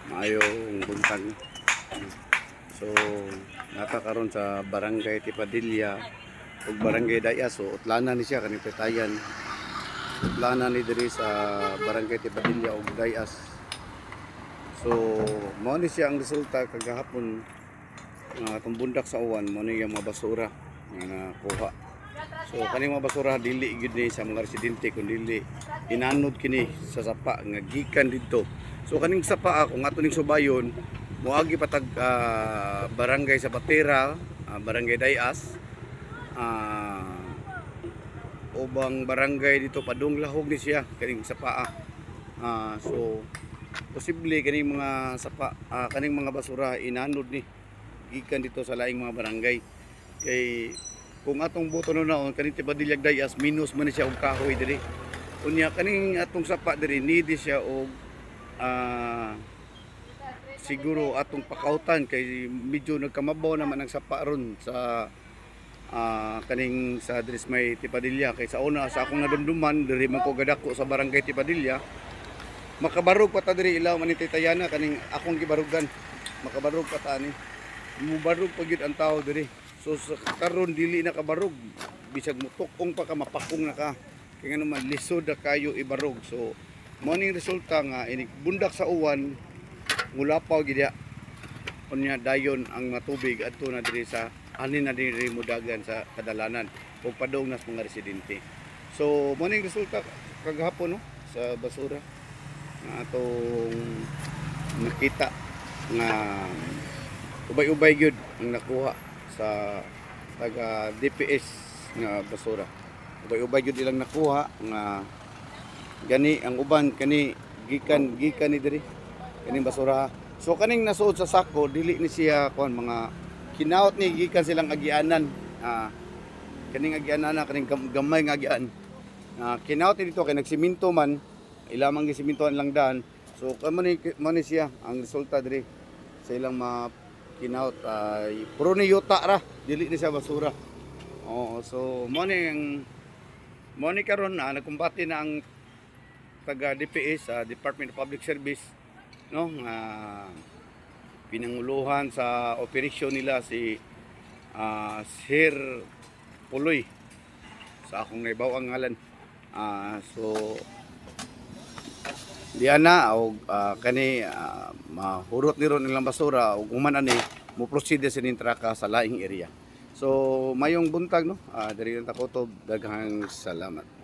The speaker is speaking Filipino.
Maayong buntag. So natakaroon sa Barangay Tipadilla ug Barangay Dayas. So utlanan ni siya kaning petayan. Utlanan ni diri sa Barangay Tipadilla ug Dayas. So mao ni siya ang resulta kagahapon nga atong bundak sa uwan, mao ni yung mga basura nga nakuha. So kaning mga basura dili gyud ni sa mga residente kundi inanod kini sa sapa nga gikan didto. So kaning sapa ako nga ning subayon moagi patag barangay sa Batera, Barangay Dayas, ubang barangay dito Padunglahog ni siya kaning sapa. So posible kaning mga sapa kaning mga basura inanod ni gikan dito sa laing mga barangay. Kay kung atong buto no naon kaning Tipadilla Dayas minus man ni siya og kahoy diri. Unya kaning atong sapa diri need siya og siguro atong pakautan kay medyo nagkamabaw naman ang sapa ron sa kaning sa diri may Tipadilla. Kay sa una sa akong nadumduman diri man ko gadako sa Barangay Tipadilla, makabarog pa ta diri ilaw man ni Tayana kaning akong gibarugan, makabarog pa ta ni mubarog pa gyud ang tao diri. So sa karon dili na kabarog, bisag mutukong pa ka mapakong na ka kay ngano man lisod na kayo ibarog. So mao ning resulta nga ini bundak sa uwan mulapaw gid ya. Unya dayon ang matubig adto na diri sa anin na diri mudagan sa kadalanan ug padung nas mga residente. So mao ning resulta kagahapon no sa basura nga atong nakita nga ubay-ubay gyud ang nakuha sa taga DPS nga basura. Ubay-ubay gyud ilang nakuha nga gani ang uban kani gikan ni diri kaning basura. So kaning nasuod sa sako dili ni siya kuan mga kinaot ni gikan silang agianan. Kaning agianan na kaning gamay nga agian. Kinaot ni dito kay nagsiminto man ilamang gisimintoan lang daan. So kamo ni siya ang resulta diri sa ilang kinaot ay puro ni yuta ra, dili ni siya basura. So mo ni karon nagkumbati na ang taga DPS Department of Public Service no nga pinanguluhan sa operasyon nila si Sir Puloy sa akong naibaw ang ngalan. So diana og kani mahurot ni ron ilang basura ug human ani mo proceed sa traka sa laing area. So mayong buntag no diri ta Kutob, daghang salamat.